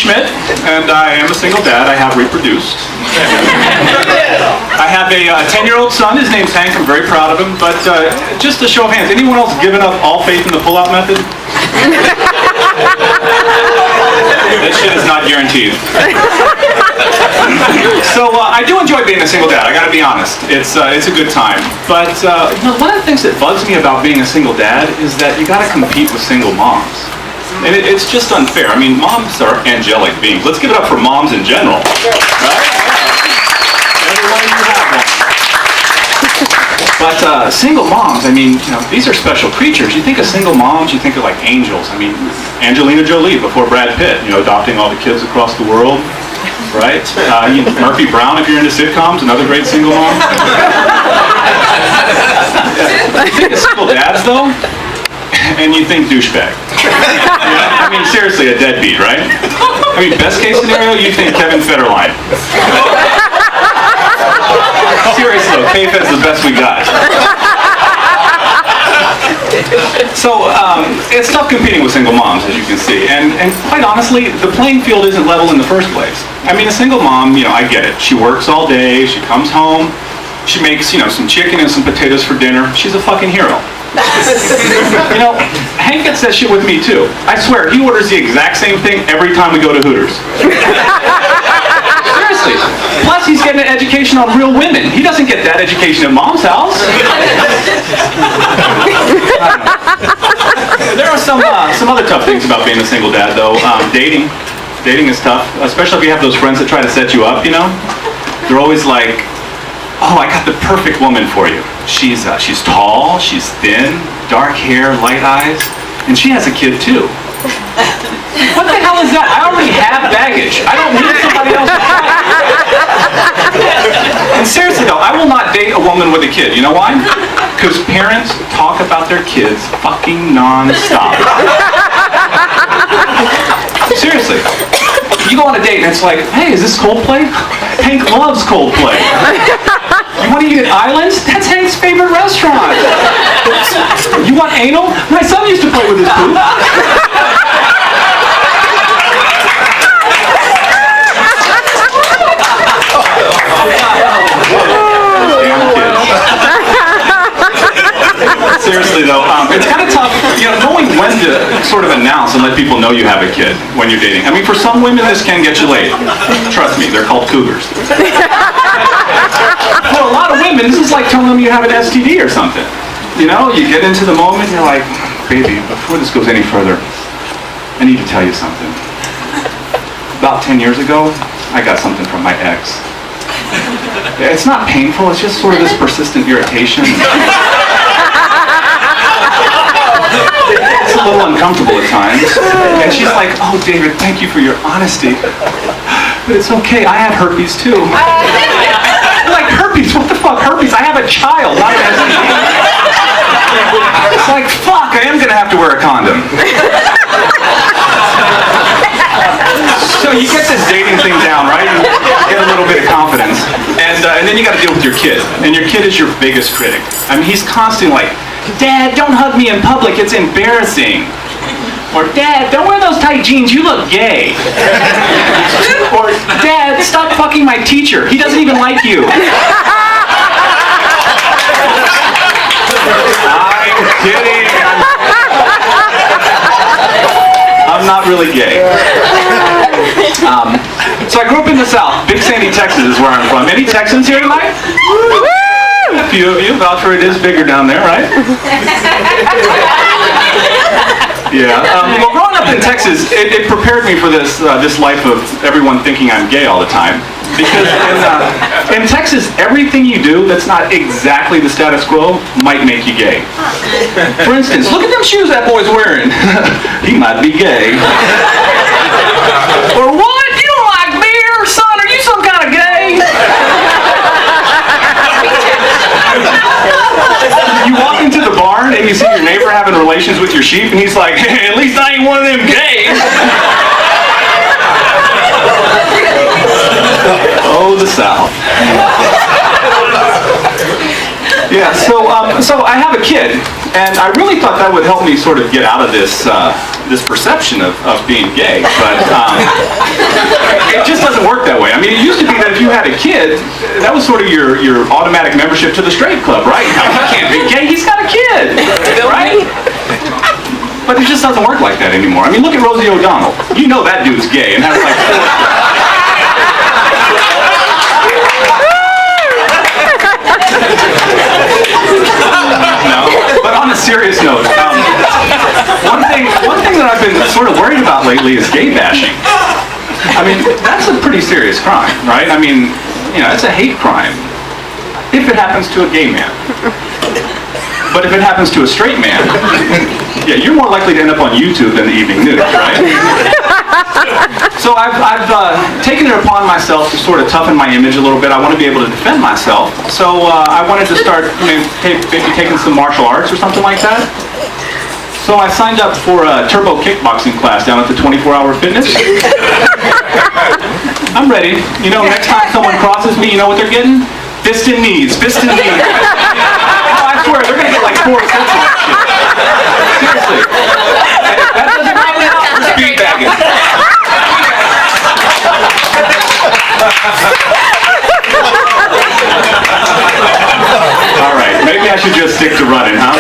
Schmidt, and I am a single dad. I have reproduced. I have a 10-year-old son. His name's Hank. I'm very proud of him. But just a show of hands, anyone else given up all faith in the pull-out method? That shit is not guaranteed. So I do enjoy being a single dad. I got to be honest. It's a good time. But one of the things that bugs me about being a single dad is that you got to compete with single moms. And it's just unfair. I mean, moms are angelic beings. Let's give it up for moms in general. Right? Everyone you have one. But single moms, I mean, these are special creatures. You think of single moms, you think of like angels. I mean, Angelina Jolie before Brad Pitt, adopting all the kids across the world, right? Murphy Brown, if you're into sitcoms, another great single mom. You think of single dads, though, and you think douchebag. I mean, seriously, a deadbeat, right? I mean, best case scenario, you think Kevin Federline. Seriously, though, K-Fed's the best we got. So, it's tough competing with single moms, as you can see. And quite honestly, the playing field isn't level in the first place. I mean, a single mom, I get it. She works all day, she comes home, she makes, some chicken and some potatoes for dinner. She's a fucking hero. Hank gets that shit with me too. I swear, he orders the exact same thing every time we go to Hooters. Seriously. Plus, he's getting an education on real women. He doesn't get that education at mom's house. There are some other tough things about being a single dad, though. Dating is tough, especially if you have those friends that try to set you up. They're always like, "Oh, I got the perfect woman for you. She's tall, she's thin, dark hair, light eyes, and she has a kid too." What the hell is that? I already have baggage. I don't need somebody else to fight. And seriously though, I will not date a woman with a kid. You know why? Because parents talk about their kids fucking non-stop. Seriously. You go on a date and it's like, "Hey, is this Coldplay? Hank loves Coldplay. You want to eat at Islands? That's Hank's favorite restaurant. You want anal? My son used to play with his poop." Seriously though, it's kind of tough, knowing when to sort of announce and let people know you have a kid when you're dating. I mean, for some women, this can get you laid. Trust me, they're called cougars. For a lot of women, this is like telling them you have an STD or something. You get into the moment, you're like, "Baby, before this goes any further, I need to tell you something. About 10 years ago, I got something from my ex. It's not painful, it's just sort of this persistent irritation. It's a little uncomfortable at times." And she's like, "Oh, David, thank you for your honesty. But it's okay, I had herpes too." I'm like, "Herpes? What the fuck, herpes? I have a child, not an STD." It's like, fuck, I am going to have to wear a condom. So you get this dating thing down, right? You get a little bit of confidence. And then you got to deal with your kid. And your kid is your biggest critic. I mean, he's constantly like, "Dad, don't hug me in public, it's embarrassing." Or, "Dad, don't wear those tight jeans, you look gay." Or, "Dad, stop fucking my teacher, he doesn't even like you." I'm kidding. I'm not really gay. So I grew up in the South. Big Sandy, Texas is where I'm from. Any Texans here tonight? A few of you. Vouch for it is bigger down there, right? Yeah. Well, growing up in Texas, it prepared me for this life of everyone thinking I'm gay all the time. Because in Texas, everything you do that's not exactly the status quo might make you gay. For instance, look at them shoes that boy's wearing. He might be gay. Or, "What? You don't like beer? Son, are you some kind of gay?" You walk into the barn and you see your neighbor having relations with your sheep and he's like, "Hey, at least I ain't one of them gays." Oh, the South. Yeah, so I have a kid, and I really thought that would help me sort of get out of this this perception of being gay. But sort of your automatic membership to the straight club, right? He can't be gay, he's got a kid, right? But it just doesn't work like that anymore. I mean, look at Rosie O'Donnell. You know that dude's gay and has like 4... No, but on a serious note, one thing that I've been sort of worried about lately is gay bashing. I mean, that's a pretty serious crime, right? I mean, you know, it's a hate crime if it happens to a gay man. But if it happens to a straight man, yeah, you're more likely to end up on YouTube than the evening news, right? So I've taken it upon myself to sort of toughen my image a little bit. I want to be able to defend myself. So I wanted to start maybe taking some martial arts or something like that. So I signed up for a turbo kickboxing class down at the 24-Hour Fitness. I'm ready. You know, next time someone crosses me, you know what they're getting? Fist and knees, fist and knees. Oh, I swear, they're going to get like 4 sets of that shit. Seriously. That doesn't count for speed bagging. All right, maybe I should just stick to running, huh?